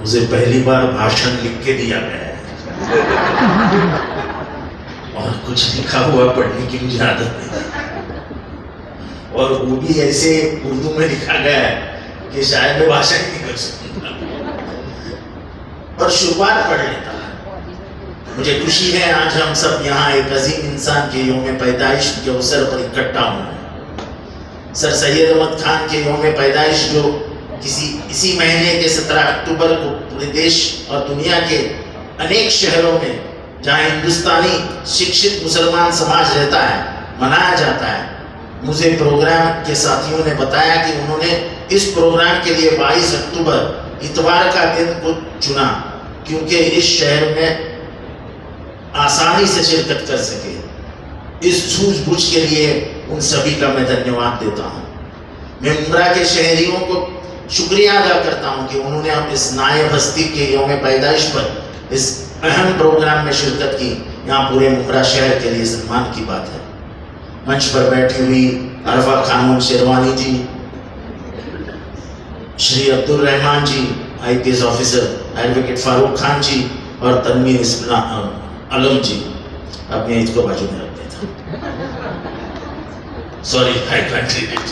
मुझे पहली बार भाषण लिख के दिया गया है और कुछ लिखा हुआ पढ़ने की मुझे आदत नहीं, और वो भी ऐसे उर्दू में लिखा गया है कि शायद मैं भाषण नहीं कर सकूंगा, और शुरुआत पढ़ लेता है। मुझे खुशी है आज हम सब यहाँ एक अजीम इंसान के यौम पैदाइश के अवसर पर इकट्ठा हुए हैं। सर सैयद अहमद खान के यौम पैदाइश जो इसी महीने के 17 अक्टूबर को पूरे देश और दुनिया के अनेक शहरों में जहाँ हिंदुस्तानी शिक्षित मुसलमान समाज रहता है मनाया जाता है। मुझे प्रोग्राम के साथियों ने बताया कि उन्होंने इस प्रोग्राम के लिए 22 अक्टूबर इतवार का दिन को चुना क्योंकि इस शहर में आसानी से शिरकत कर सके। इस सूझबूझ के लिए उन सभी का मैं धन्यवाद देता हूँ। मैं उम्रा के शहरियों को शुक्रिया अदा करता हूँ कि उन्होंने अब इस नायब हस्ती के यौम पैदाइश पर इस अहम प्रोग्राम में शिरकत की। यहाँ पूरे उम्रा शहर के लिए सम्मान की बात है। मंच पर बैठी हुई Arfa Khanum Sherwani ji, Shri Abdul Rahman ji IPS officer, advocate Farooq Khan ji और तनवीर आलम जी, अपने एज को बाजू में रख देता। Sorry I can't read it.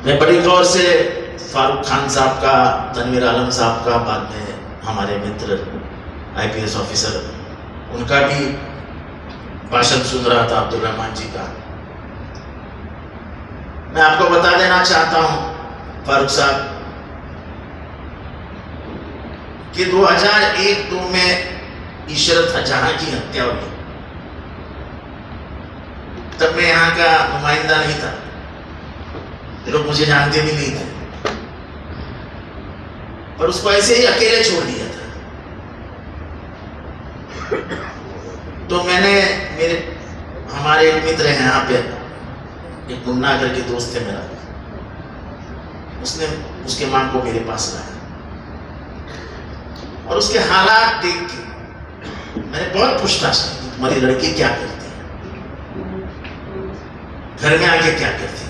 मैं बड़ी गौर से फारूक खान साहब का, तनवीर आलम साहब का, बाद में हमारे मित्र IPS ऑफिसर, उनका भी भाषण सुन रहा था, अब्दुल रहमान जी का। मैं आपको बता देना चाहता हूं फारूक साहब कि 2001-2 में इशरत जहां की हत्या हुई, तब मैं यहाँ का नुमाइंदा नहीं था, लोग मुझे जानते भी नहीं थे, और उसको ऐसे ही अकेले छोड़ दिया था। तो मैंने हमारे एक मित्र हैं यहाँ पे, एक मुन्ना करके दोस्त है मेरा, उसने उसके मां को मेरे पास लाया और उसके हालात देख के मैंने बहुत पूछताछ की, तुम्हारी लड़की क्या करती है, घर में आके क्या करती थी।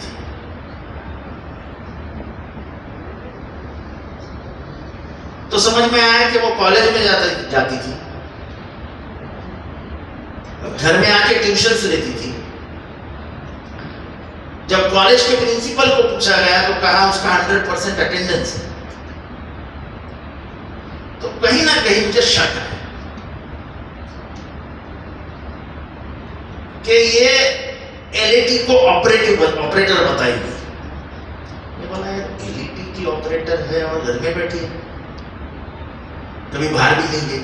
तो समझ में आया कि वो कॉलेज में जाती थी, घर में आके ट्यूशन्स लेती थी। जब कॉलेज के प्रिंसिपल को पूछा गया तो कहा उसका 100% अटेंडेंस है। तो कहीं ना कहीं मुझे शक है कि ये LAT को ऑपरेटर बताएगी। मैं बोला यार LAT की ऑपरेटर है और घर में बैठी है, कभी बाहर भी नहीं गई।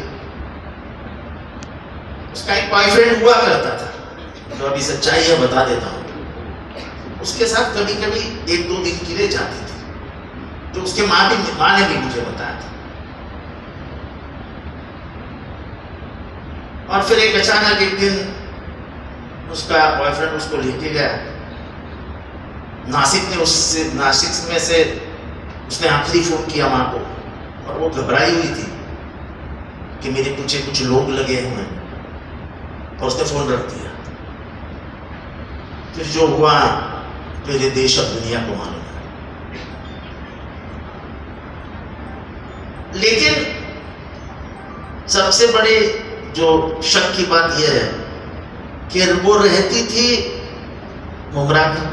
उसका एक बॉयफ्रेंड हुआ करता था, तो अभी सच्चाई है बता देता हूँ। उसके साथ कभी कभी 1-2 दिन के लिए जाती थी, तो उसके माँ ने भी मुझे बताया था। और फिर एक अचानक एक दिन उसका बॉयफ्रेंड उसको लेके गया नासिक में से उसने आखिरी फोन किया माँ को, और वो घबराई हुई थी कि मेरे पीछे कुछ लोग लगे हुए हैं, और उसने फोन रख दिया। फिर जो हुआ पूरे देश और दुनिया को मालूम है। लेकिन सबसे बड़ी जो शक की बात यह है कि वो रहती थी मुंब्रा में,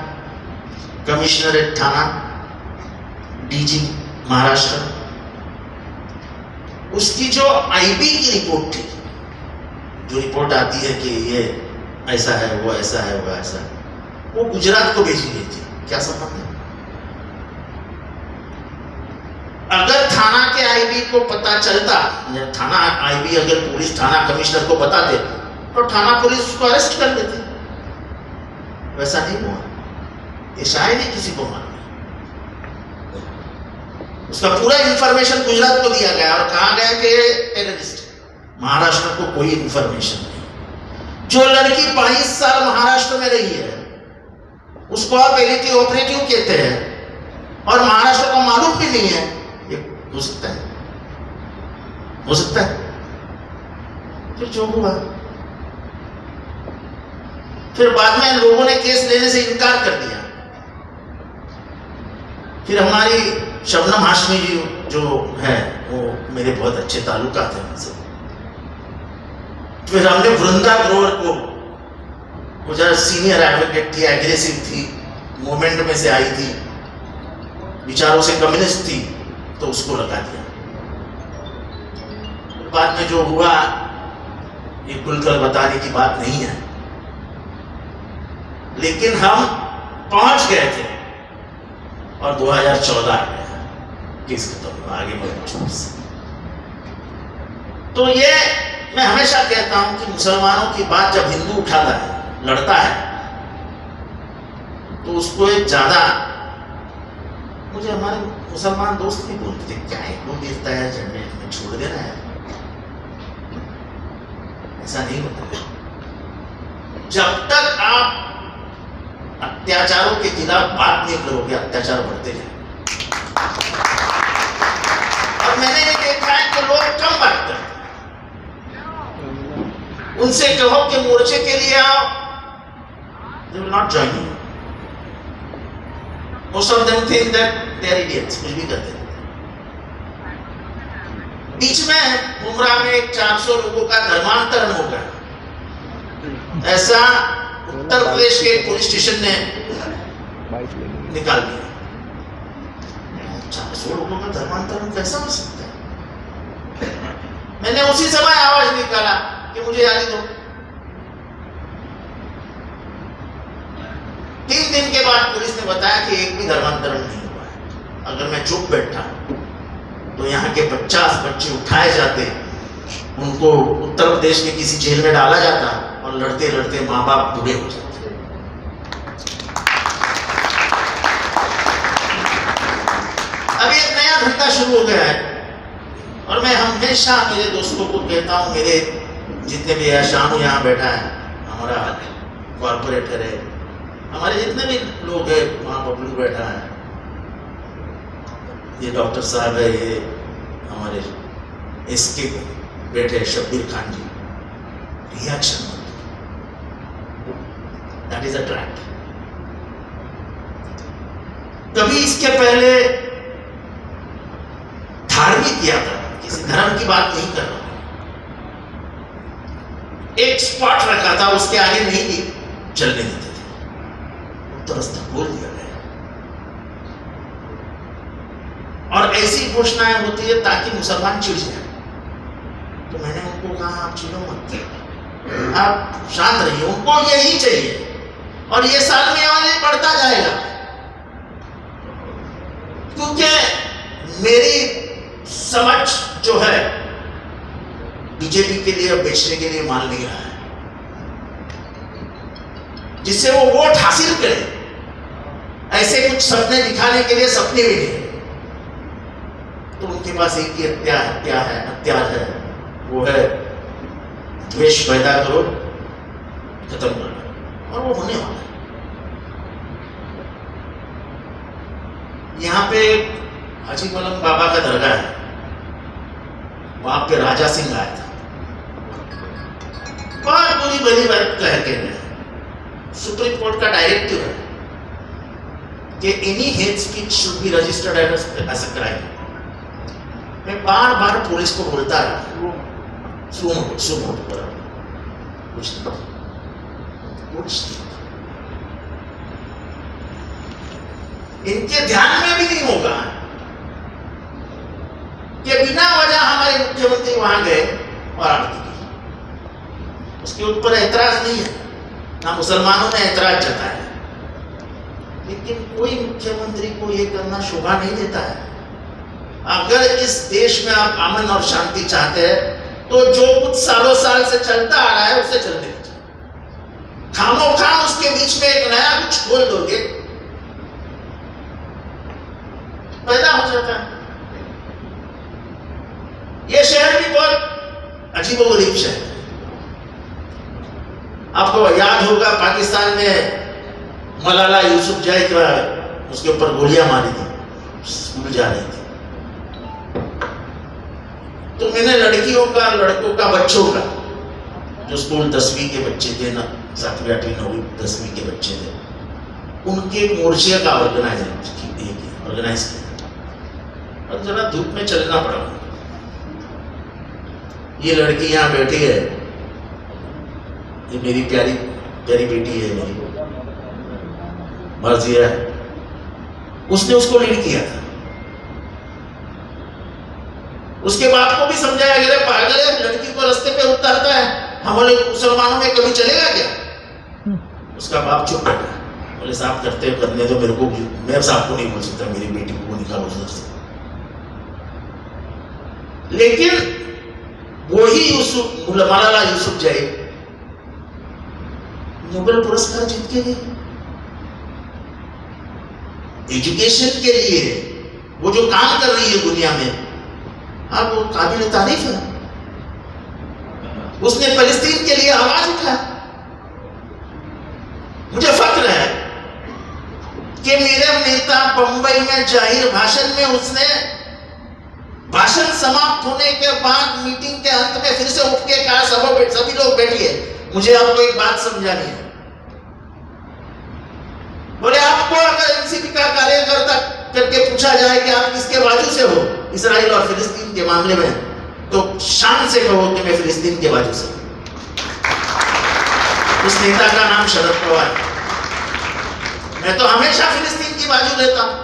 कमिश्नरेट थाना, DG महाराष्ट्र। उसकी जो IB की रिपोर्ट थी, जो रिपोर्ट आती है कि ये ऐसा है, वो ऐसा है, वो ऐसा है, वो गुजरात को भेजी गई थी। क्या संबंध है? अगर थाना के IB को पता चलता, थाना IB अगर पुलिस थाना कमिश्नर को बताते तो थाना पुलिस उसको अरेस्ट कर देती। वैसा नहीं हुआ, ये शायद ही किसी को मालूम। उसका पूरा इंफॉर्मेशन गुजरात को दिया गया और कहा गया कि टेररिस्ट। महाराष्ट्र को कोई इंफॉर्मेशन नहीं। जो लड़की 22 साल महाराष्ट्र में रही है उसको आप LAT ऑपरेटिव कहते हैं और महाराष्ट्र को मालूम भी नहीं है, ये हो सकता है? हो सकता है? फिर जो हुआ फिर बाद में लोगों ने केस लेने से इनकार कर दिया। फिर हमारी शबनम हाशमी जी जो है वो मेरे बहुत अच्छे ताल्लुकात हैं उनसे। फिर हमने वृंदा ग्रोवर को, वो जरा सीनियर एडवोकेट थी, एग्रेसिव थी, मूवमेंट में से आई थी, विचारों से कम्युनिस्ट थी, तो उसको लगा दिया। बाद में जो हुआ ये खुलकर बताने की बात नहीं है, लेकिन हम पहुंच गए थे और 2014 आ गया, केस खत्म हुआ, आगे बढ़। तो ये मैं हमेशा कहता हूं कि मुसलमानों की बात जब हिंदू उठाता है, लड़ता है, तो उसको एक ज्यादा, मुझे हमारे मुसलमान दोस्त भी बोलते क्या है, वो गिरता है झंडे में, छोड़ देना है। ऐसा नहीं होता। जब तक आप अत्याचारों के खिलाफ बात नहीं करोगे, अत्याचार बढ़ते जाएंगे। और मैंने ये देखा है कि लोग कम बात करते हैं। उनसे कहो कि मोर्चे के लिए आओ, they will not join you. Most of them think that they are idiots, कुछ भी करते हैं। बीच में उमरा में 400 लोगों का धर्मांतरण हो गया, ऐसा उत्तर प्रदेश के पुलिस स्टेशन ने निकाल दिया। 400 लोगों का धर्मांतरण कैसा हो सकता है? मैंने उसी समय आवाज निकाला कि मुझे याद दो। 3 दिन के बाद पुलिस ने बताया कि एक भी धर्मांतरण नहीं हुआ है। अगर मैं चुप बैठा तो यहाँ के 50 बच्चे उठाए जाते, उनको उत्तर प्रदेश के किसी जेल में डाला जाता और लड़ते लड़ते माँ बाप बूढ़े हो जाते। अब एक नया धंधा शुरू हो गया है और मैं हमेशा मेरे दोस्तों को कहता हूँ, मेरे जितने भी शानू यहाँ बैठा है, हमारा कॉर्पोरेटर है, हमारे जितने भी लोग हैं वहाँ बबलू बैठा है, ये डॉक्टर साहब है, ये हमारे इसके बेटे Shabbir Khan ji, reaction that is a trap. कभी इसके पहले धार्मिक यात्रा, किसी धर्म की बात नहीं कर रहा हूं, एक स्पॉट रखा था, उसके आगे नहीं भी चलने देते थे, तो रास्ता खोल दिया गया। और ऐसी घोषणाएं होती है ताकि मुसलमान चिढ़ जाए। तो मैंने उनको कहा आप चिढ़ो मत, आप शांत रहिए, उनको यही चाहिए और ये साल में आगे बढ़ता जाएगा, क्योंकि मेरी समझ जो है बीजेपी के लिए बेचने के लिए मान नहीं रहा है, जिससे वो वोट हासिल करे, ऐसे कुछ सपने दिखाने के लिए सपने भी नहीं। तो उनके पास एक ही हथियार है, वो है द्वेष पैदा करो, खत्म करो, और वो होने वाला है। यहाँ पे हाजी मलंग बाबा का दरगाह है, वहां पे राजा सिंह आया था, बहुत बुरी भली बात कह के गया। सुप्रीम कोर्ट का डायरेक्टिव है कि any hate speech should be registered as a crime. मैं बार बार पुलिस को बोलता रहा, सुनो कुछ इनके ध्यान में भी नहीं होगा कि बिना वजह हमारे मुख्यमंत्री वहां गए और आरती की। उसके ऊपर ऐतराज नहीं है, ना मुसलमानों ने ऐतराज जताया, लेकिन कोई मुख्यमंत्री को यह करना शोभा नहीं देता है। अगर इस देश में आप अमन और शांति चाहते हैं तो जो कुछ सालों साल से चलता आ रहा है उसे चलने दीजिए। खामोखाम उसके बीच में एक नया कुछ खोल दोगे, पैदा हो जाता है। यह शहर भी बहुत अजीबोगरीब शहर है। आपको याद होगा पाकिस्तान में मलाला यूसुफजई का उसके ऊपर गोलियां मारी थी, स्कूल जा रही थी। तो मैंने लड़कियों का, लड़कों का, बच्चों का, जो स्कूल 10वीं के बच्चे थे ना, 7वीं 8वीं 9वीं 10वीं के बच्चे थे, उनके मोर्चे का ऑर्गेनाइज किया और जरा धूप में चलना पड़ा। ये लड़की यहाँ बैठी है, ये मेरी प्यारी प्यारी बेटी है, मेरी मर्जिया है, उसने उसको लीड किया था। उसके बाप को भी समझाया गया, पागल है, लड़की को रास्ते पे उतारता है, हमारे मुसलमानों में कभी चलेगा क्या? उसका बाप चुप बैठा, बोले साहब करते करने दो, मेरे को, मैं साहब को नहीं बोल सकता, मेरी बेटी को निकालो उधर से। लेकिन वही मलाला यूसुफजई नोबेल पुरस्कार जीत के गई एजुकेशन के लिए। वो जो काम कर रही है दुनिया में, अब वो काबिल तारीफ है। उसने फलस्तीन के लिए आवाज उठाया। मुझे फख्र है कि मेरे नेता बंबई में जाहिर भाषण में, उसने भाषण समाप्त होने के बाद मीटिंग के अंत में फिर से उठ के कहा, सभी लोग बैठिए, मुझे आपको एक बात समझानी है। बोले आपको अगर एनसीपी का कार्यकर्ता करके पूछा जाए कि आप किसके बाजू से हो इजराइल और फिलिस्तीन के मामले में, तो शान से कहो कि मैं फिलिस्तीन के बाजू से। उस नेता का नाम शरद पवार। मैं तो हमेशा फिलिस्तीन की बाजू लेता हूं,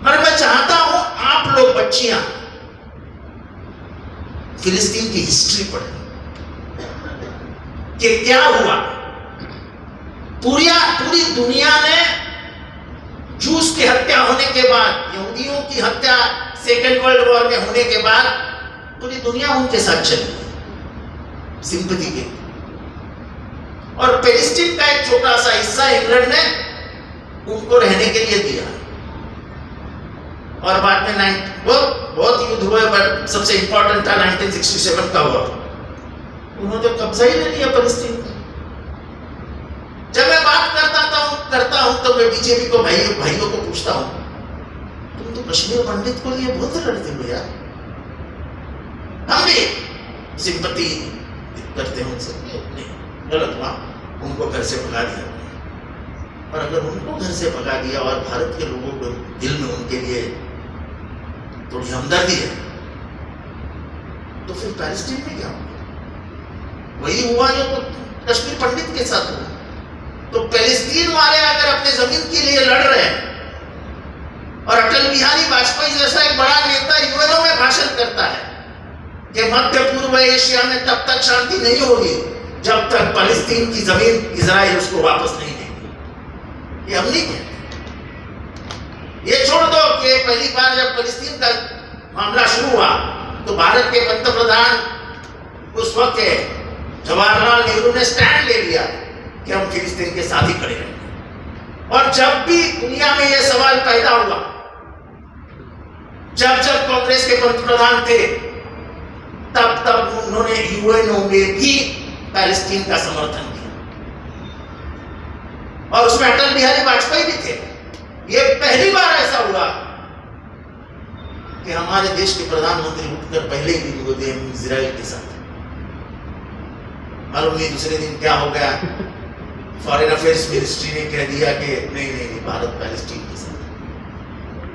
मगर मैं चाहता हूं आप लोग बच्चियां फिलिस्तीन की हिस्ट्री पढ़ें कि क्या हुआ। पूरी दुनिया में जूस की हत्या होने के बाद, यहूदियों की हत्या सेकेंड वर्ल्ड वॉर में होने के बाद, पूरी दुनिया उनके साथ चली सिंपैथी के। और पैलेस्टीन का एक छोटा सा हिस्सा इंग्लैंड ने उनको रहने के लिए दिया। और बाद में बहुत युद्ध हुए, बट सबसे इंपॉर्टेंट था 1967 का हुआ। उन्होंने कब्जा ही ले लिया पैलेस्टीन का। जब मैं बात करता हूं तो मैं बीजेपी को भाइयों को पूछता हूं, तुम तो कश्मीर पंडित को लिए बहुत लड़ते हो यार। हम भी सिंपैथी करते हैं उनसे, नहीं गलत हुआ, उनको घर से भगा दिया। और अगर उनको घर से भगा दिया और भारत के लोगों को दिल में उनके लिए थोड़ी हमदर्दी है, तो फिर पैलेस्टीन में क्या होगा? वही हुआ जो तो कश्मीर पंडित के साथ हुआ। तो पैलेस्टीन वाले अगर अपने जमीन के लिए लड़ रहे हैं और अटल बिहारी वाजपेयी जैसा एक बड़ा नेता यूएनओ में भाषण करता है कि मध्य पूर्व एशिया में तब तक शांति नहीं होगी जब तक पैलेस्टीन की जमीन इजराइल उसको वापस नहीं देगी, ये हम नहीं कहते। ये छोड़ दो कि पहली बार जब पैलेस्टीन का मामला शुरू हुआ तो भारत के पंतप्रधान उस वक्त जवाहरलाल नेहरू ने स्टैंड ले लिया कि हम फिलिस्तीन के साथ ही खड़े रहेंगे। और जब भी दुनिया में यह सवाल पैदा हुआ, जब कांग्रेस के पंतप्रधान थे, तब उन्होंने यूएनओ में भी पैलेस्टीन का समर्थन किया। और उसमें अटल बिहारी वाजपेयी भी थे। यह पहली बार ऐसा हुआ कि हमारे देश के प्रधानमंत्री उठकर पहले ही दिन बोलते हैं इजराइल के साथ। मालूम नहीं दूसरे दिन क्या हो गया, फॉरेन अफेयर्स मिनिस्ट्री ने कह दिया कि नहीं भारत पैलेस्टीन के साथ।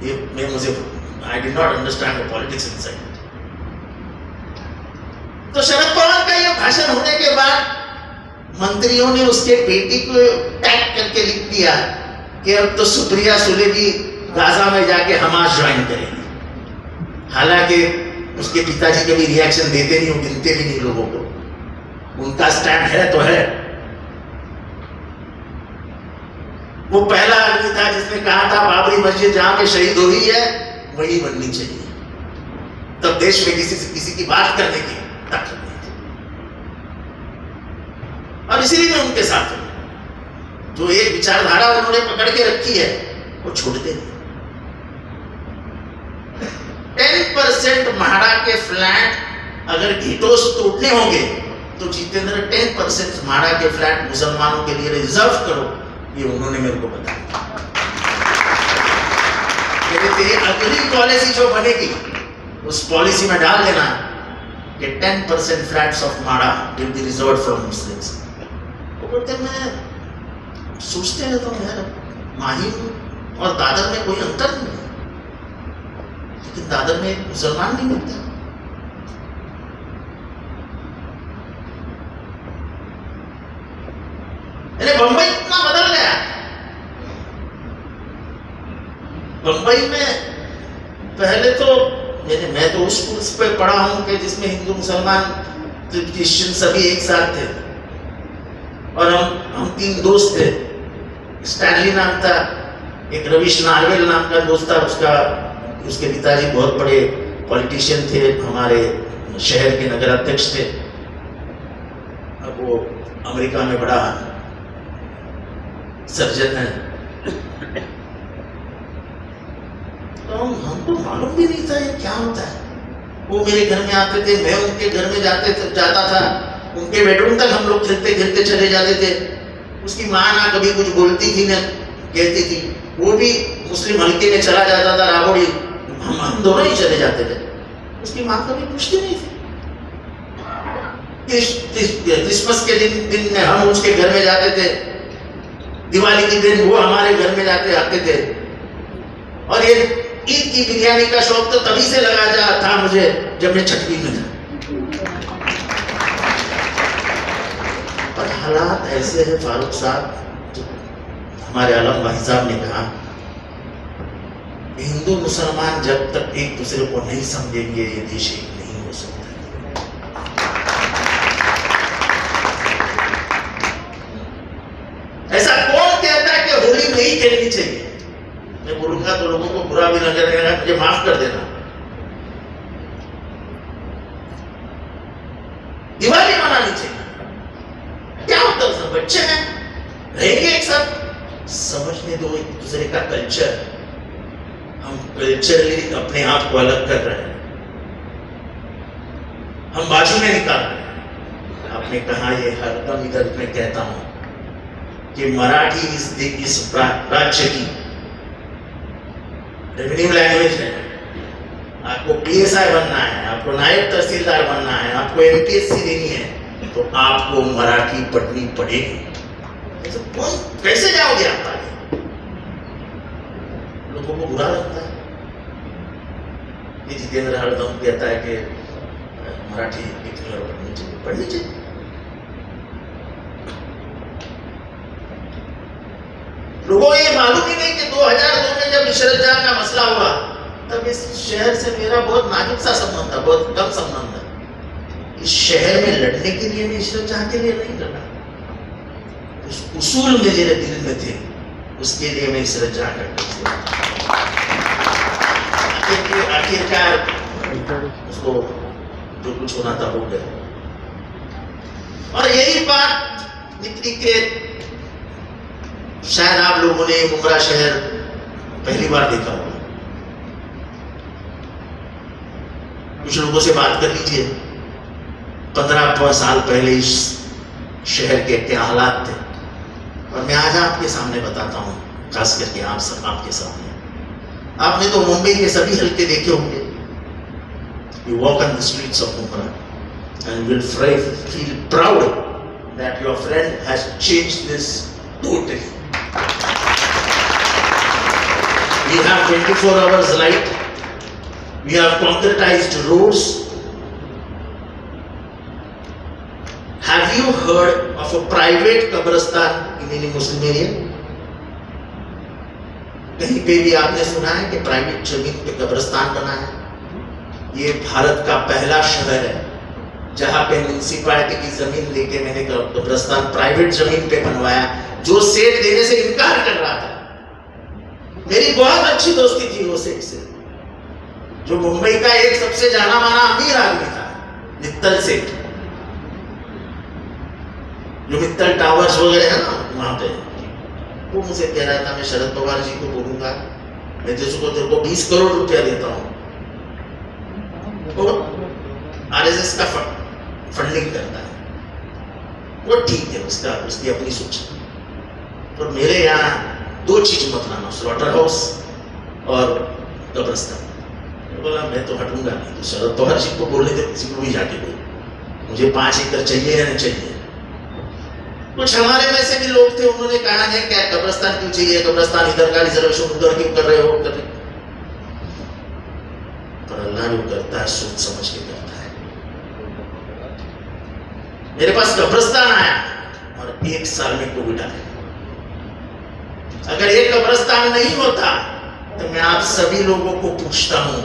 ये मुझे I did not understand the politics inside. तो शरद पवार का यह भाषण होने के बाद मंत्रियों ने उसके बेटी को टैग करके लिख दिया कि अब तो सुप्रिया सुले भी गाजा में जाके हमास ज्वाइन करेंगे। हालांकि उसके पिताजी कभी रिएक्शन देते नहीं, वो गिनते भी नहीं लोगों को। उनका स्टैंड है तो है। वो पहला आदमी था जिसने कहा था बाबरी मस्जिद जहां पे शहीद हुई है वही बननी चाहिए। तब देश में किसी से किसी की बात करने की ताकत नहीं थी। और इसीलिए मैं उनके साथ हूं। जो एक विचारधारा उन्होंने पकड़ के रखी है वो छोड़ते नहीं। 10% म्हाडा के फ्लैट अगर घीटोस तोड़ने होंगे तो जितेंद्र 10% म्हाडा के फ्लैट मुसलमानों के लिए रिजर्व करो, ये उन्होंने मेरे को बताया। तेरी अगली पॉलिसी जो बनेगी उस पॉलिसी में डाल देना कि 10% flats of MHADA will be reserved for Muslims. बोलते मैं सोचते रहता हूँ यार, माहिम और दादर में कोई अंतर नहीं है, लेकिन दादर में एक मुसलमान नहीं मिलता। बंबई इतना बदल गया। बंबई में पहले तो मैं तो उस स्कूल पे पढ़ा हूं कि जिसमें हिंदू मुसलमान क्रिश्चियन सभी एक साथ थे, और हम 3 दोस्त थे। स्टैनली नाम था, एक रविश नार्वेल नाम का दोस्त था, उसके पिताजी बहुत बड़े पॉलिटिशियन थे, हमारे शहर के नगराध्यक्ष थे। अब वो अमेरिका में बड़ा सर्जन है। तो हमको मालूम भी नहीं था ये क्या होता है। वो मेरे घर में आते थे, मैं उनके घर में जाता था, उनके बेडरूम तक हम लोग खेलते खेलते चले जाते थे। उसकी माँ ना कभी कुछ बोलती थी ना कहती थी, वो भी मुस्लिम हल्के में चला जाता था राबोड़ी, हम दोनों ही चले जाते थे। उसकी माँ कभी पूछती नहीं थी। क्रिसमस के दिन में हम उसके घर में जाते थे, दिवाली के दिन वो हमारे घर में आते थे। और ये ईद की बिरयानी का शौक तो तभी से लगा था मुझे जब मैं 6वीं में था। पर हालात ऐसे हैं फारूक साहब, हमारे आलम भाई साहब ने कहा, हिंदू मुसलमान जब तक एक दूसरे को नहीं समझेंगे ये देश एक नहीं हो सकता। ऐसा कौन कहता है कि होली नहीं खेलनी चाहिए? मैं बोलूंगा तो लोगों को बुरा भी नजर आएगा, मुझे माफ कर देना। दिवाली मनानी चाहिए, क्या होता है? सब बच्चे हैं, रहेंगे एक साथ, समझने दो एक दूसरे का कल्चर। हम कल्चरली अपने आप को अलग कर रहे हैं, हम बाजू में निकाल रहे हैं। आपने कहा, ये हरदम इधर मैं कहता हूं कि मराठी इस राज्य की रेवेन्यू लैंग्वेज है। आपको PSI बनना है, आपको नायब तहसीलदार बनना है, आपको MPSC देनी है, तो आपको मराठी पढ़नी पड़ेगी। कैसे जाओगे आप आगे? लोगों को बुरा लगता है। ये जितेंद्र हरदम कहता है कि मराठी लिखनी और पढ़नी चाहिए। लोगों को ये मालूम ही नहीं कि 2002 में जब इशरत जहां का मसला हुआ, तब इस शहर से मेरा बहुत नाजुक सा संबंध था, बहुत कम संबंध था। इस शहर में लड़ने के लिए मैं इशरत जहां के लिए नहीं लड़ा, उस उसूल मेरे दिल में थे, उसके लिए मैं इशरत जहां करता था। आखिरकार उसको जो कुछ होना था हो गया। और यही बात निकली के शायद आप लोगों ने मुमरा शहर पहली बार देखा होगा। कुछ लोगों से बात कर लीजिए, 15 साल पहले इस शहर के क्या हालात थे, और मैं आज आपके सामने बताता हूँ, खास करके आप सब आपके सामने। आपने तो मुंबई के सभी हल्के देखे होंगे। You walk on the streets of Mumbai and will feel proud that your friend has changed this totally. We have 24 hours light. We have concretized roads. Have you heard of a private Qabristan in any Muslim area? कहीं पे भी आपने सुना है कि private जमीन पे कब्रिस्तान बना है? ये भारत का पहला शहर है जहां पे म्युनिसिपैलिटी की जमीन लेके मैंने कब्रिस्तान प्राइवेट जमीन पे बनवाया, जो सेठ देने से इनकार कर रहा था। मेरी बहुत अच्छी दोस्ती थी वो सेठ से, जो मुंबई का एक सबसे जाना माना अमीर आदमी था, मित्तल सेठ, जो मित्तल टावर्स वगैरह है ना वहां पे। वो मुझे कह रहा था, मैं शरद पवार जी को बोलूंगा, मैं तेरे को 20 करोड़ रुपया देता हूं, तो RSS का फंडिंग करता है। वो ठीक है, उसकी अपनी सोच। तो मेरे यहाँ 2 चीज मत लाना, स्लॉटर हाउस और कब्रिस्तान। बोला मैं तो हटूंगा नहीं, तो शरद पवार जी को बोलने थे, किसी को भी जाके बोल, मुझे 5 एकड़ चाहिए या नहीं चाहिए। तो कुछ हमारे में से भी लोग थे, उन्होंने कहा है क्या कब्रिस्तान क्यों चाहिए, कब्रिस्तान इधर का रिजर्वेशन उधर क्यों कर रहे हो, कर रहे। पर अल्लाह जो करता है सोच समझ के करता है। मेरे पास कब्रिस्तान आया और 1 साल में कोविड आया। अगर ये कब्रिस्तान नहीं होता तो मैं आप सभी लोगों को पूछता हूं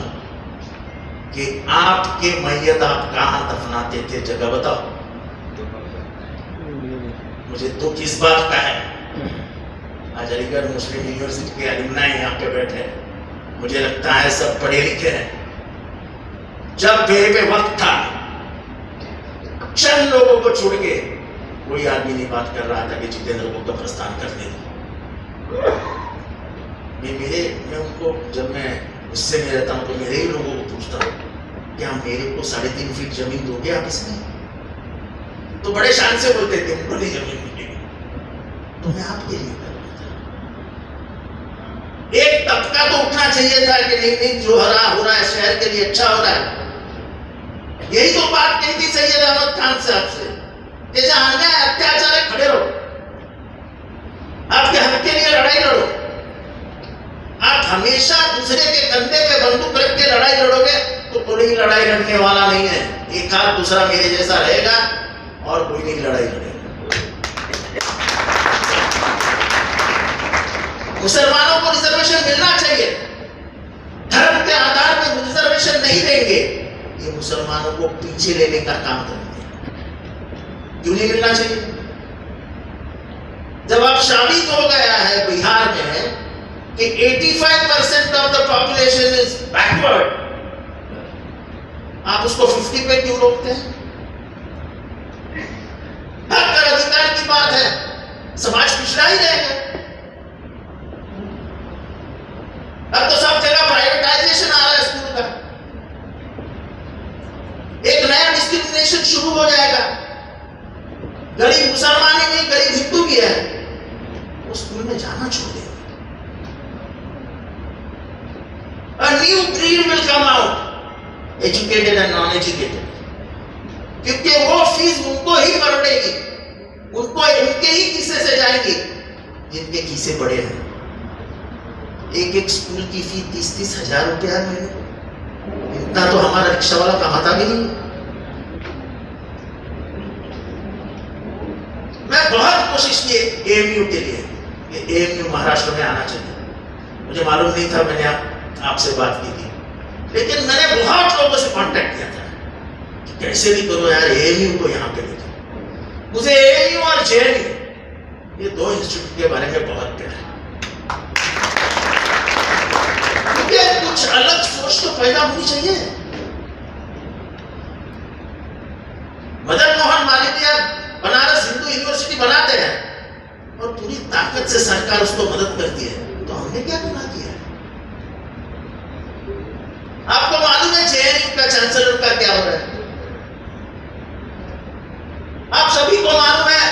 कि आपके मैयत आप कहां दफनाते थे, जगह बताओ। मुझे तो किस बात का है, आज अलीगढ़ मुस्लिम यूनिवर्सिटी के अलुमनाई यहाँ पे बैठे, मुझे लगता है सब पढ़े लिखे हैं। जब मेरे पे वक्त था, चंद लोगों को छोड़ के कोई आदमी नहीं बात कर रहा था कि जितेंद्र को कब्रिस्तान कर दे। मैं उनको, जब मैं गुस्से में रहता हूँ तो मेरे ही लोगों को पूछता हूँ, क्या मेरे को 3.5 फीट जमीन दोगे आप इसमें? तो बड़े शान से बोलते थे उनको नहीं जमीन मिलेगी, तो मैं आपके लिए कर रहा था। एक तबका तो उठना चाहिए था कि नहीं जो हो रहा है शहर के लिए अच्छा हो रहा है। यही तो बात कही थी सैयद अहमद खान साहब से कि जहां अन्याय अत्याचार है खड़े रहो, आपके हक के लिए लड़ाई लड़ो। आप हमेशा दूसरे के कंधे पे बंदूक रख के लड़ाई लड़ोगे तो कोई लड़ाई लड़ने वाला नहीं है। एक हाथ दूसरा मेरे जैसा रहेगा और कोई नहीं लड़ाई लड़ेगा। मुसलमानों को रिजर्वेशन मिलना चाहिए, धर्म के आधार पर रिजर्वेशन नहीं देंगे, ये मुसलमानों को पीछे लेने का काम करते हैं। क्यों नहीं मिलना चाहिए? जब अब साबित हो गया है बिहार में कि 85% of the population is backward, आप उसको 50 पे क्यों रोकते हैं? हक और अधिकार की बात है, समाज पिछड़ा ही रहेगा। अब तो सब जगह प्राइवेटाइजेशन आ रहा है स्कूल का, एक नया डिस्क्रिमिनेशन शुरू हो जाएगा। गरीब मुसलमान ही नहीं, गरीब हिंदू भी है, वो स्कूल में जाना छोड़ देगा। A new breed will come out, educated and non-educated, क्योंकि वो फीस उनको ही भरनेगी, उनको उनके ही किस्से से जाएंगी जिनके किस्से बड़े हैं। एक स्कूल की फीस 30-30 हजार रुपया महीने, इतना तो हमारा रिक्शा वाला कमाता भी नहीं। मैं बहुत कोशिश की एएमयू के लिए, एएमयू महाराष्ट्र में आना चाहिए। मुझे मालूम नहीं था, मैंने आपसे बात की थी, लेकिन मैंने बहुत लोगों से कांटेक्ट किया था कि कैसे भी करो यार एएमयू को यहाँ पे लेकर। मुझे एएमयू और जेएनयू ये 2 इंस्टीट्यूट के बारे में बहुत प्यार है, क्योंकि कुछ अलग सोच तो पैदा होनी चाहिए। मदन मोहन मालवीय बनारस हिंदू यूनिवर्सिटी बनाते हैं और पूरी ताकत से सरकार उसको मदद करती है, तो हमने क्या गुनाह किया? आपको मालूम है जेएनयू का चांसलर का क्या हो रहा है? आप सभी को मालूम है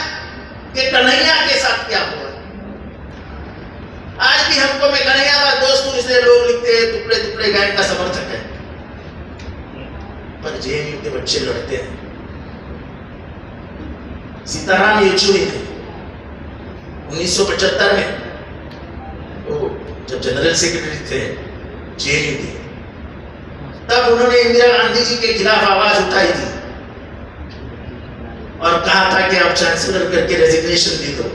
कि कन्हैया के साथ क्या हुआ। आज भी हमको, मैं कन्हैया का दोस्त हूं इसलिए लोग लिखते हैं टुकड़े टुकड़े गैंग का समर्थक है, पर जेएनयू के बच्चे लड़ते हैं। सीताराम येचुरी ने 1975 में वो जब जनरल सेक्रेटरी थे जेएनयू के, तब उन्होंने इंदिरा गांधी जी के खिलाफ आवाज उठाई थी और कहा था कि आप चांसलर करके रेजिग्नेशन दे दो।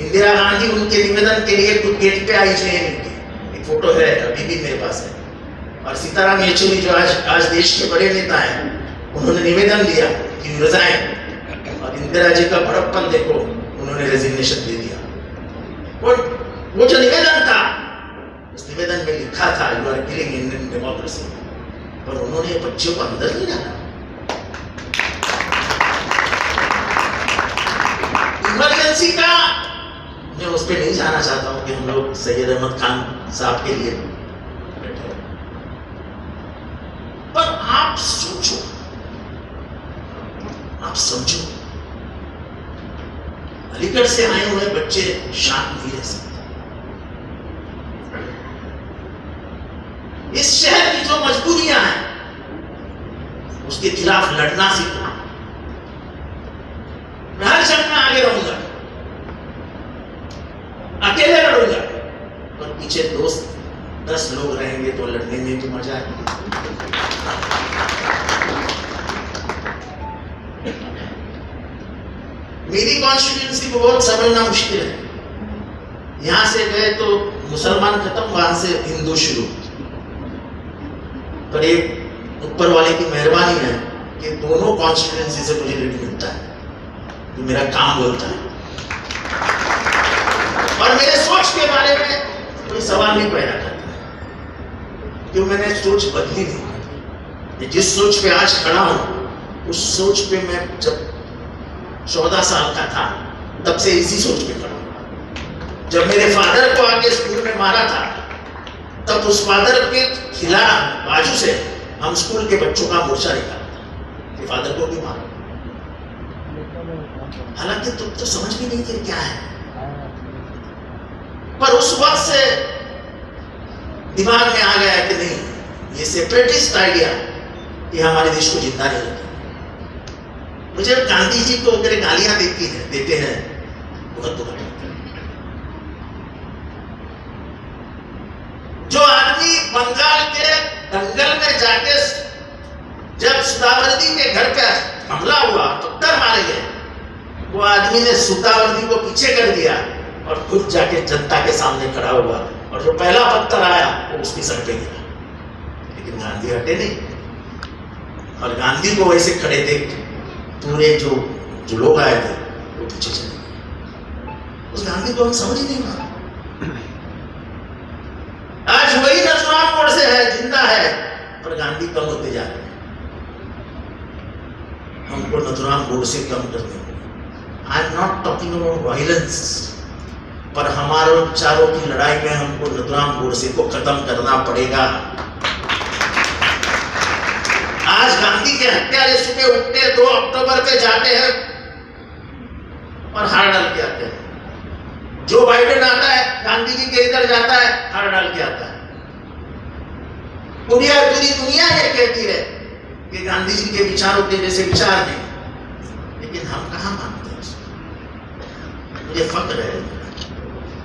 इंदिरा गांधी उनके निवेदन के लिए खुद गेट पे आई जेएनयू की, एक फोटो है अभी भी मेरे पास है। और सीताराम येचुरी जो आज देश के बड़े नेता हैं, उन्होंने निवेदन दिया कि रिजाइन, और इंदिरा जी का बड़प्पन देखो, उन्होंने रेजिग्नेशन दे दिया। वो जो निवेदन था, उस निवेदन में लिखा था you are killing Indian democracy, पर उन्होंने बच्चों को अंदर नहीं डाला। इमरजेंसी का मैं उस पर नहीं जाना चाहता हूं कि हम लोग सैयद अहमद खान साहब के लिए बैठे, पर आप सोचो, आप समझो, अलीगढ़ से आए हुए बच्चे शांत नहीं रह सकते। इस शहर की जो मजबूरियां हैं उसके खिलाफ लड़ना सीखो। मैं हर जंग में आगे मेरी कॉन्स्टिट्यूंसी को बहुत समझना मुश्किल है। यहां से गए तो मुसलमान खत्म, वहां से हिंदू शुरू। पर एक ऊपर वाले की मेहरबानी है कि दोनों कॉन्स्टिट्यूंसी से मुझे लीड मिलता है, जो मेरा काम बोलता है और मेरे सोच के बारे में कोई सवाल नहीं पैदा करता है, क्यों मैंने सोच बदली नहीं। जिस सोच पे आज खड़ा हूं, उस सोच पे मैं जब 14 साल का था तब से इसी सोच पे खड़ा हूं। जब मेरे फादर को आके स्कूल में मारा था, तब उस फादर के खिलाफ बाजू से हम स्कूल के बच्चों का मोर्चा निकाला था कि फादर को भी मारा। हालांकि तुम तो समझ भी नहीं थे क्या है, पर उस वक्त से दिमाग में आ गया कि नहीं, ये सेपरेटिस्ट आइडिया ये हमारे देश को जिंदा नहीं रखता। मुझे गांधी जी को अगर गालियां देते हैं बहुत दुख लगता है। जो आदमी बंगाल के दंगल में जाके जब सुतावर्दी के घर पे हमला हुआ, पत्थर मारे गए, वो आदमी ने सुतावर्दी को पीछे कर दिया और खुद जाके जनता के सामने खड़ा हुआ, और जो पहला पत्थर आया वो उसकी सर पे गिरा। लेकिन गांधी हटे नहीं, और गांधी को वैसे खड़े देख पूरे जो लोग आए थे वो पीछे चले गए। उस गांधी को हम समझ ही नहीं पा। आज वही नथुराम गोडसे है, जिंदा है, पर गांधी कम होते जा रहे हैं। हमको नथुराम गोडसे कम करने होंगे। I am not talking about violence, पर हमारे चारों की लड़ाई में हमको नथुराम गोडसे को खत्म करना पड़ेगा। आज गांधी के हत्यारे सुबह उठते 2 अक्टूबर पे जाते हैं और हार डाल के आते हैं। जो बाइडेन आता है गांधी जी के इधर जाता है, हार डाल के आता है। पूरी दुनिया ये कहती है कि गांधी जी के विचारों के जैसे विचार नहीं, लेकिन हम कहां मानते हैं उसको। मुझे फख्र है,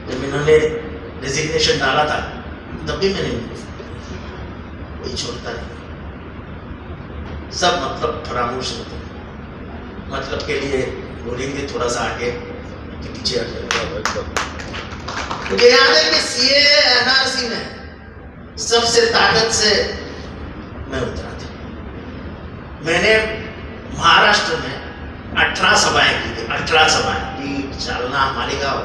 जब इन्होंने रेजिग्नेशन डाला था तब भी मैंने कोई छोड़ता नहीं। सब मतलब फरामोश होते हैं, मतलब के लिए बोलेंगे थोड़ा सा आगे कि पीछे हट जाएगा। मुझे याद है कि सीए एनआरसी में सबसे ताकत से मैं उतरा था। मैंने महाराष्ट्र में 18 सभाएं की थी, 18 सभाएं की, जालना मालेगांव,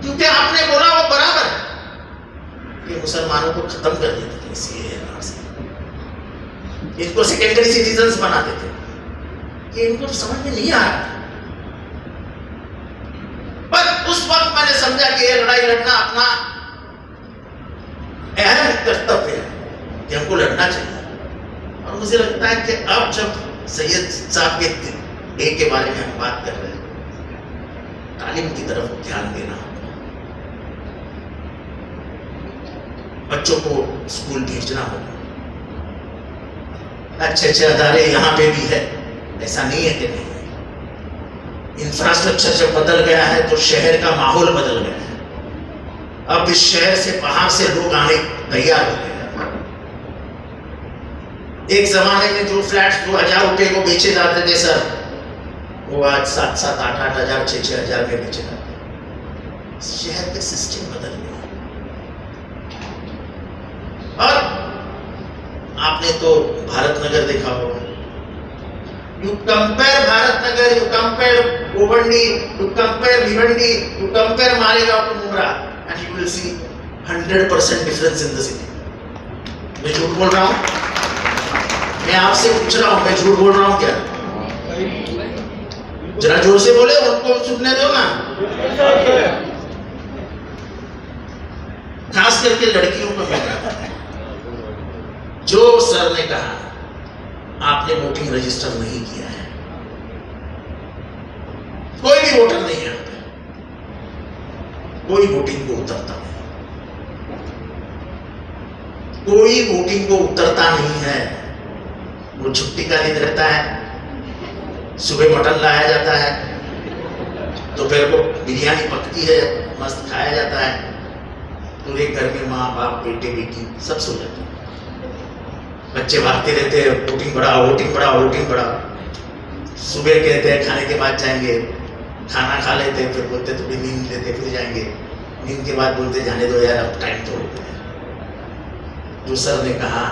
क्योंकि आपने बोला वो बराबर है कि मुसलमानों को खत्म कर देते थे सीए एनआरसी, इनको सेकेंडरी सिटीजन्स बनाते थे। ये इनको समझ में नहीं आ रहा था, पर उस वक्त मैंने समझा कि ये लड़ाई लड़ना अपना अहम कर्तव्य है कि हमको लड़ना चाहिए। और मुझे लगता है कि अब जब सैयद साहब के डे के बारे में हम बात कर रहे हैं, तालीम की तरफ ध्यान देना, बच्चों को स्कूल भेजना होगा। अच्छे अच्छे अदारे यहाँ पे भी है, ऐसा नहीं है कि नहीं है। इंफ्रास्ट्रक्चर जब बदल गया है तो शहर का माहौल बदल गया है। अब इस शहर से बाहर से लोग आने तैयार हो गए हैं। एक जमाने में जो फ्लैट्स 2000 रुपए को बेचे जाते थे सर, वो आज 7-7, 8-8 हजार, 6-6 हजार में बेचे जाते हैं। शहर के सिस्टम बदल गया। और आपने तो भारत नगर देखा होगा। You compare Bharat Nagar, you compare Govandi, you compare Bhiwandi, you compare Malegaon to Mumbra, and you will see 100% difference in the city. मैं झूठ बोल रहा हूँ? मैं आपसे पूछ रहा हूँ, मैं झूठ बोल रहा हूँ क्या? जरा जोर से बोले, उनको सुनने दो ना। खास करके लड़कियों को मैं कहता हूं, जो सर ने कहा आपने वोटिंग रजिस्टर नहीं किया है, कोई भी वोटर नहीं है, कोई वोटिंग को उतरता नहीं, कोई वोटिंग को उतरता नहीं है। वो छुट्टी का दिन रहता है, सुबह मटन लाया जाता है, दोपहर को बिरयानी पकती है, मस्त खाया जाता है, पूरे घर में माँ बाप बेटे बेटी सब सो जाते हैं, बच्चे भागते रहते हैं, वोटिंग बढ़ाओ, वोटिंग बढ़ाओ, वोटिंग बढ़ाओ। सुबह कहते हैं खाने के बाद जाएंगे, खाना खा लेते हैं, फिर बोलते थोड़ी नींद लेते फिर जाएंगे, नींद के बाद बोलते जाने दो यार अब टाइम तो हो गया। जो सर ने कहा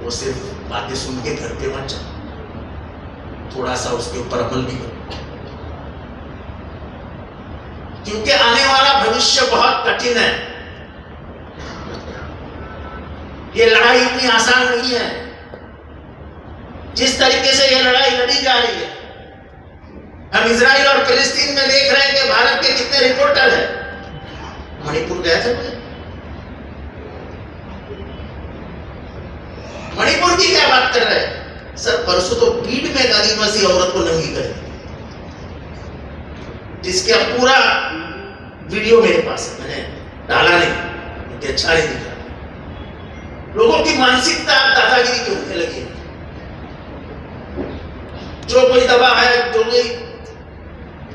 वो सिर्फ बातें सुन के घर पे मत जाओ, थोड़ा सा उसके ऊपर अमल भी करो, क्योंकि आने वाला भविष्य बहुत कठिन है। ये लड़ाई इतनी आसान नहीं है। जिस तरीके से ये लड़ाई लड़ी जा रही है, हम इजराइल और फिलिस्तीन में देख रहे हैं कि भारत के कितने रिपोर्टर हैं। मणिपुर गए थे मुझे, मणिपुर की क्या बात कर रहे हैं सर? परसों तो पीठ में एक आदिवासी औरत को नंगी करी, जिसका पूरा वीडियो मेरे पास है, मैंने डाला नहीं, मुझे अच्छा नहीं दिखा। लोगों की मानसिकता दादागिरी की होने लगी है। जो कोई दबा है, जो कोई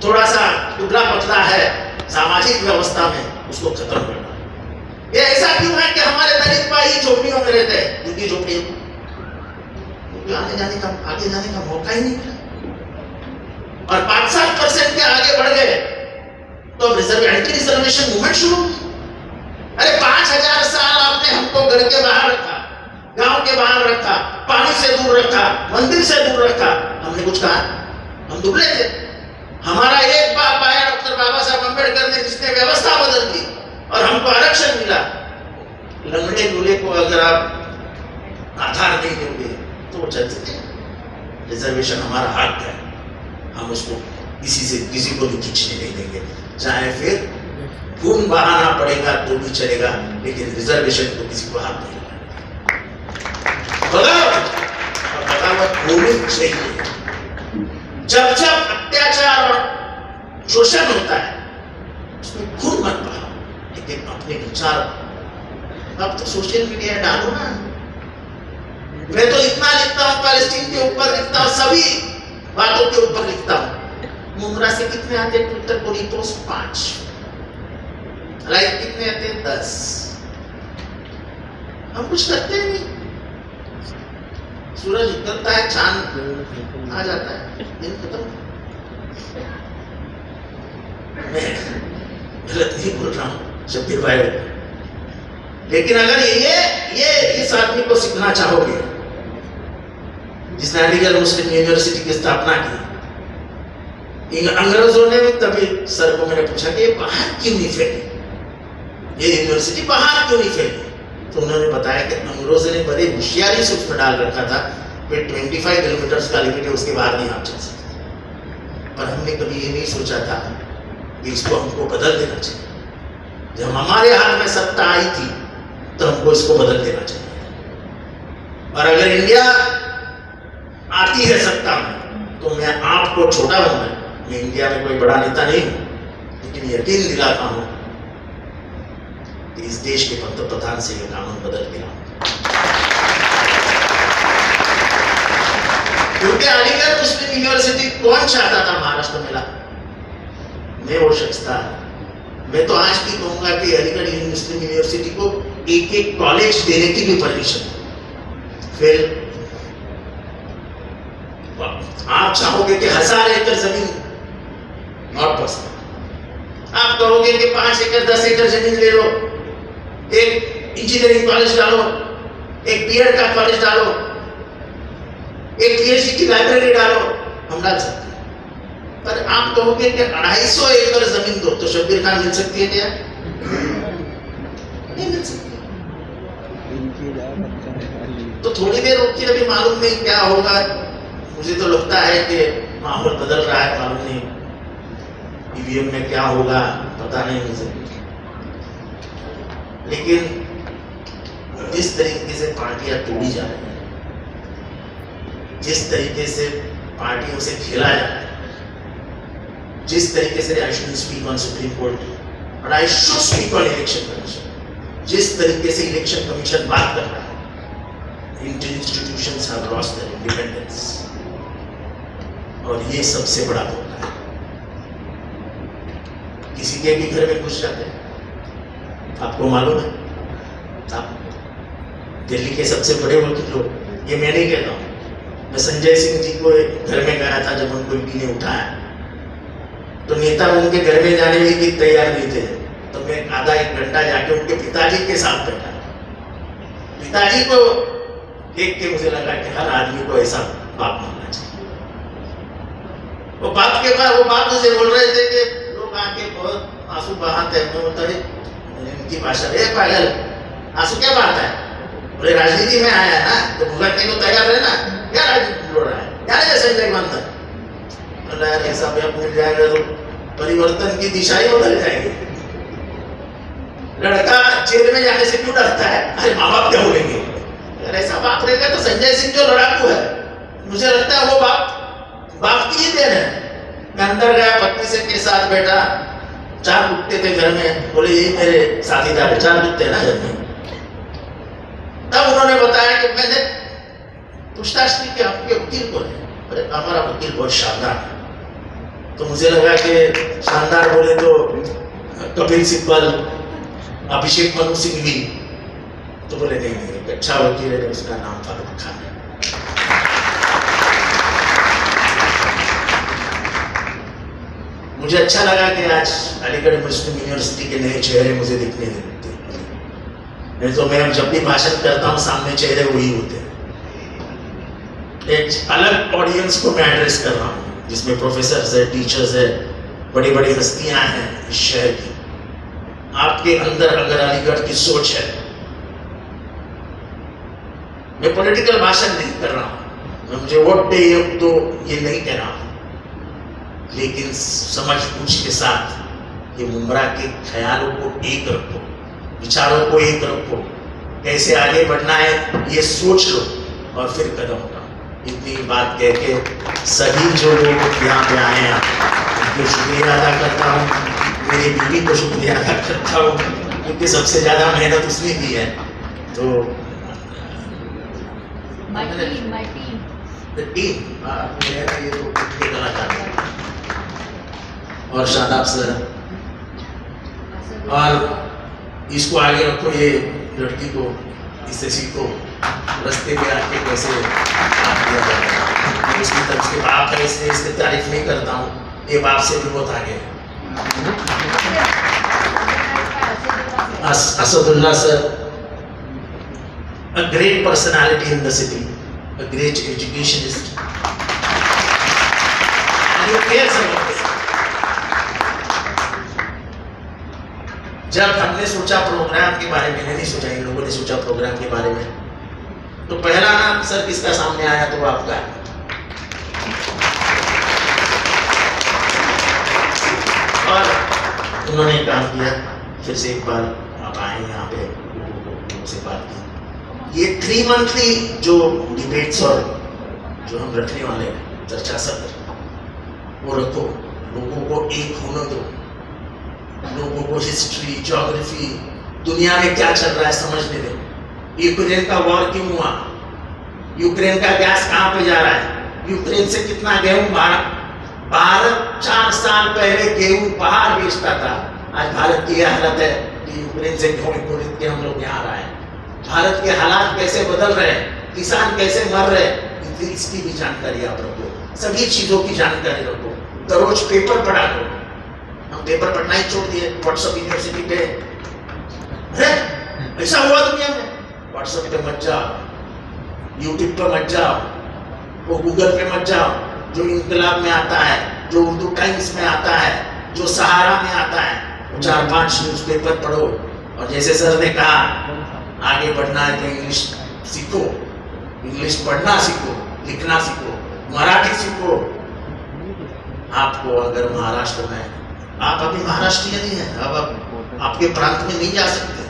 थोड़ा सा दुबला पतला है सामाजिक व्यवस्था में, उसको खत्म करना। ये ऐसा क्यों है कि हमारे दलित भाई झोपड़ियों में रहते हैं, झुग्गी झोपड़ियों, आगे जाने का मौका ही नहीं मिला। और 5-7% के आगे बढ़ गए तो एंटी रिजर्वेशन मूवमेंट शुरू हुई। अरे 5000 साल आपने हमको घर के बाहर रखा, गांव के बाहर रखा, पानी से दूर रखा, मंदिर से दूर रखा, हमने कुछ कहा? हम दुबले थे। हमारा एक बाप आया डॉक्टर बाबा साहब अम्बेडकर ने, जिसने व्यवस्था बदल दी और हमको आरक्षण मिला। लंगड़े दूल्हे को अगर आप आधार नहीं दोगे तो वो चल सकते। रिजर्वेशन हमारा हक है, हम उसको किसी को भी खींचने नहीं देंगे, चाहे फिर खून बहाना पड़ेगा तो भी चलेगा, लेकिन रिजर्वेशन को किसी को हाथ नहीं लगाना। बगावत होनी चाहिए। जब जब अत्याचार और शोषण होता है उसमें खून मत बहाओ, लेकिन अपने विचार। अब तो सोशल मीडिया डालो ना, मैं तो इतना लिखता हूँ, पैलेस्टीन के ऊपर लिखता हूँ, सभी बातों के ऊपर लिखता हूँ। मुमरा से कितने आते हैं ट्विटर को रिपोस्ट? 5 लाइक कितने आते हैं? 10। हम कुछ करते ही नहीं। सूरज निकलता है, चांद आ जाता है, दिन खत्म। मैं गलत नहीं बोल रहा हूँ शब्बीर भाई, लेकिन अगर ये इस आदमी को सीखना चाहोगे जिसने अलीगढ़ मुस्लिम यूनिवर्सिटी की स्थापना की, अंग्रेजों ने भी तभी सर को मैंने पूछा कि ये बाहर क्यों नहीं फैली, ये यूनिवर्सिटी बाहर क्यों नहीं फैली? तो उन्होंने बताया कि अंग्रेजों ने बड़े होशियारी से उसमें डाल रखा था कि 25 किलोमीटर का लिमिट है, उसके बाहर नहीं आप चल सकते। और हमने कभी ये नहीं सोचा था कि इसको हमको बदल देना चाहिए। जब हमारे हाथ में सत्ता आई थी तो हमको इसको बदल देना चाहिए। और अगर इंडिया आती है सत्ता में तो मैं आपको छोटा हूं, मैं इंडिया में कोई बड़ा नेता नहीं हूं, लेकिन यकीन दिलाता हूं कि इस देश के पंतप्रधान से यह कानून बदल गया। क्योंकि अलीगढ़ मुस्लिम यूनिवर्सिटी कौन चाहता था महाराष्ट्र में ला? मैं वो शख्स था। मैं तो आज भी कहूंगा कि अलीगढ़ मुस्लिम यूनिवर्सिटी को एक कॉलेज देने की भी परमिशन। फिर आप चाहोगे कि 1000 एकड़ जमीन, नॉट पॉसिबल। आप कहोगे कि 5 एकड़ 10 एकड़ जमीन ले लो, एक इंजीनियरिंग कॉलेज डालो, एक बीएड का कॉलेज डालो, एक पीएचडी की लाइब्रेरी डालो, हम डाल सकते हैं। पर आप कहोगे कि 250 एकड़ जमीन दो, तो शब्बीर खान मिल सकती है क्या? नहीं मिल सकती। तो थोड़ी देर रुकिए, अभी मालूम नहीं क्या होगा। मुझे तो लगता है कि माहौल बदल रहा है, मालूम नहीं ईवीएम में क्या होगा, पता नहीं मुझे। लेकिन जिस तरीके से पार्टियां तोड़ी जा रही हैं, जिस तरीके से पार्टियों से खेला जा रहा है, जिस तरीके से I should speak on Supreme Court और I should speak on Election Commission, जिस तरीके से इलेक्शन कमीशन बात कर रहा है, institutions have lost their independence. और ये सबसे बड़ा धोखा है। किसी के भी घर में घुस जाते हैं, आपको मालूम है, आप दिल्ली के सबसे बड़े वकील लोग, ये मैं नहीं कहता हूं, मैं संजय सिंह जी को घर में गया था जब उनको ईडी ने उठाया, तो नेता उनके घर में जाने में भी तैयार नहीं थे, तो मैं आधा एक घंटा जाके उनके पिताजी के साथ बैठा। पिताजी को देख के मुझे लगा कि हर आदमी को ऐसा बाप होना चाहिए। वो बाप के बाद वो बाप मुझे बोल रहे थे कि लोग आके बहुत आंसू बहाते हैं। मैं बोलता इनकी भाषा, पागल आंसू क्या बहाता है? बोले राजनीति में आया है ना तो भुगतने को तैयार है ना, क्या राजनीति बोल रहा है, क्या है संजय मंथन? ऐसा मिल जाएगा तो परिवर्तन की दिशा ही बदल जाएगी। लड़का जेल में जाने से क्यों डरता है? अरे माँ बाप क्या बोलेंगे? अगर ऐसा बाप रहेगा तो संजय सिंह जो लड़ाकू है, मुझे लगता है वो बाप की ही देन है। मैं अंदर गया, पत्नी से के साथ बैठा, 4 कुत्ते थे घर में। बोले यही मेरे साथीदार है, 4 कुत्ते ना घर में। तब उन्होंने बताया कि मैंने पूछताछ की कि आपके वकील कौन है? अरे हमारा वकील बहुत शानदार है। तो मुझे लगा कि शानदार बोले तो कपिल सिब्बल, अभिषेक मनु सिंघवी। तो बोले नहीं, अच्छा वकील है, उसका नाम फारूक खान है। मुझे अच्छा लगा कि आज अलीगढ़ मुस्लिम यूनिवर्सिटी के नए चेहरे मुझे दिखने लगते। नहीं तो मैं जब भी भाषण करता हूँ सामने चेहरे वही होते हैं। एक अलग ऑडियंस को मैं एड्रेस कर रहा हूँ, जिसमें प्रोफेसर्स है, टीचर्स है, बड़ी बड़ी हस्तियां हैं इस शहर की। आपके अंदर अगर अलीगढ़ की सोच है, मैं पॉलिटिकल भाषण नहीं कर रहा हूं, मैं मुझे वोट दे तो ये नहीं कह रहा हूं, लेकिन समझ बूझ के साथ ये मुमरा के ख्यालों को एक रखो, विचारों को एक रखो, कैसे आगे बढ़ना है ये सोच लो और फिर कदम उठाओ। इतनी बात कह के सभी जो लोग यहाँ पे आए हैं उनको शुक्रिया अदा करता हूँ, मेरी बीवी को शुक्रिया अदा करता हूँ, क्योंकि सबसे ज़्यादा मेहनत उसने की है। तो ये तो कलाकार और शादाब सर, और इसको आगे रखो, ये लड़की को इससे सीखो, रास्ते पे आके कैसे बात किया जाता है। इसकी तरफ उसके बाप है, इसलिए इसकी तारीफ नहीं करता हूँ, ये बाप से भी बहुत आगे है। Asadullah sir, a great personality in the city, a great educationist, and he cares about this. जब हमने सोचा प्रोग्राम के बारे में, नहीं सोचा, इन लोगों ने सोचा प्रोग्राम के बारे में, तो पहला नाम सर किसका सामने आया? तो आपका। और उन्होंने काम किया, फिर से एक बार आप आए यहाँ पे, उनसे बात की। ये 3 मंथली जो डिबेट्स और जो हम रखने वाले हैं चर्चा सत्र, वो रखो, लोगों को एक होने दो, लोगों को हिस्ट्री, ज्योग्राफी, दुनिया में क्या चल रहा है समझने दो। यूक्रेन का वॉर क्यों हुआ? यूक्रेन का गैस कहाँ पे जा रहा है? यूक्रेन से कितना गेहूं भारत 4 साल पहले गेहूं बाहर बेचता था। आज भारत की यह हालत है कि यूक्रेन से गेहूं खरीद के हम लोग यहाँ आ रहे हैं। भारत के हालात कैसे बदल रहे हैं, किसान कैसे मर रहे हैं, इसकी भी जानकारी आप रखो, सभी चीजों की जानकारी रखो। दररोज पेपर पढ़ा करो। हम पेपर पढ़ना ही छोड़ दिए, व्हाट्सएप यूनिवर्सिटी पे ऐसा हुआ दुनिया में। व्हाट्सएप पे मत जाओ, यूट्यूब पे मत जाओ, वो गूगल पे मत जाओ। जो इंकलाब में आता है, जो उर्दू टाइम्स में आता है, जो सहारा में आता है, वो 4-5 न्यूज़पेपर पढ़ो। और जैसे सर ने कहा, आगे बढ़ना है तो इंग्लिश सीखो, इंग्लिश पढ़ना सीखो, लिखना सीखो, मराठी सीखो। आपको अगर महाराष्ट्र में, आप अभी महाराष्ट्रीय नहीं है, अब आपके प्रांत में नहीं जा सकते,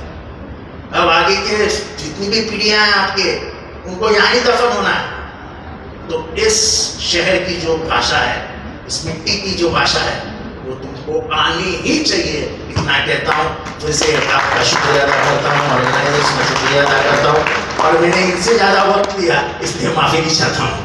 अब आगे के जितनी भी पीढ़ियां हैं आपके, उनको यहाँ ही दफन होना है। तो इस शहर की जो भाषा है, इस मिट्टी की जो भाषा है, वो तुमको आनी ही चाहिए। इतना कहता हूँ, फिर से आपका शुक्रिया अदा करता हूँ और शुक्रिया अदा करता हूँ। और मैंने इनसे ज़्यादा वक्त लिया, इसलिए माफ़ी भी चाहता हूँ।